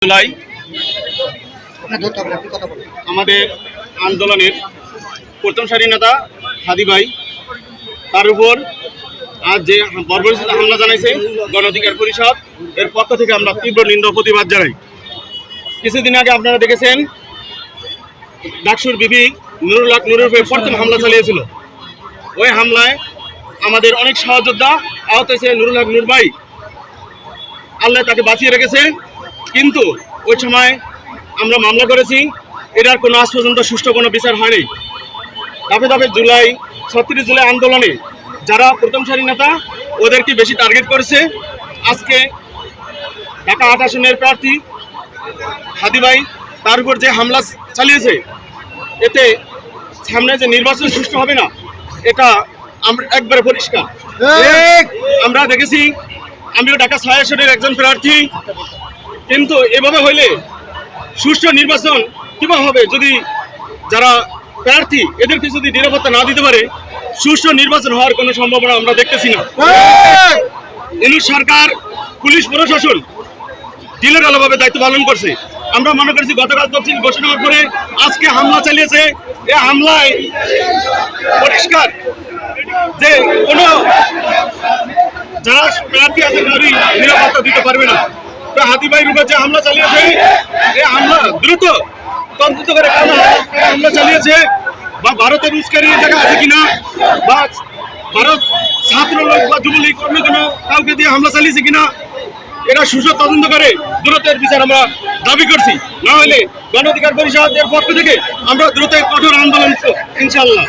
জুলাই আমাদের আন্দোলনের প্রথম সারি নেতা হাদি ভাই তার উপর আজ যে বর্বরচিত হামলা জানাইছে গণ অধিকার পরিষদ এর পক্ষ থেকে আমরা তীব্র নিন্দা প্রতিবাদ জানাই। কিছুদিন আগে আপনারা দেখেছেন ডাকসুর বিবি নুরুল হক নুরের উপর প্রথম হামলা চালিয়েছিল। ওই হামলায় আমাদের অনেক সহযোদ্ধা আহত হয়েছে। নুরুল হক নুর ভাই আল্লাহ তাকে বাঁচিয়ে রেখেছে, কিন্তু ওই সময় আমরা মামলা করেছি, এটার কোনো আজ পর্যন্ত সুষ্ঠু কোনো বিচার হয়নি। ধাপে ধাপে 36 জুলাই আন্দোলনে যারা প্রথম সারি নেতা ওদেরকে বেশি টার্গেট করেছে। আজকে ঢাকা 8 আসনের প্রার্থী হাদি ভাই তার উপর যে হামলা চালিয়েছে, এতে সামনে যে নির্বাচন সুষ্ঠু হবে না এটা আমরা একবারে পরিষ্কার। আমরা দেখেছি, আমিও ঢাকা 6 আসনের একজন প্রার্থী, কিন্তু এভাবে হইলে সুষ্ঠু নির্বাচন কিভাবে হবে? যদি যারা প্রার্থী এদেরকে যদি নিরাপত্তা না দিতে পারে, সুষ্ঠু নির্বাচন হওয়ার কোনো সম্ভাবনা আমরা দেখতেছি না। ইউনূস সরকার, পুলিশ প্রশাসন ঢিলের আলাভাবে দায়িত্ব পালন করছে। আমরা মনে করছি গতকাল তফসিল ঘোষণার পরে আজকে হামলা চালিয়েছে। এই হামলায় পরিষ্কার যে কোনো যারা প্রার্থী আছে তারই নিরাপত্তা দিতে পারবে না। তো হাদি ভাইয়ের উপর যে হামলা চালিয়েছে, এই হামলা দ্রুত তদন্ত করে হামলা চালিয়েছে, বা ভারতের উস্কানির জায়গা আছে কিনা, বা ভারত ছাত্রলীগ বা যুবলীগ অন্য কোনো কাউকে দিয়ে হামলা চালিয়েছে কিনা, এরা সুষ্ঠু তদন্ত করে দ্রুতের বিচার আমরা দাবি করছি। না হলে গণ অধিকার পরিষদের পক্ষ থেকে আমরা দ্রুত কঠোর আন্দোলন ইনশাআল্লাহ।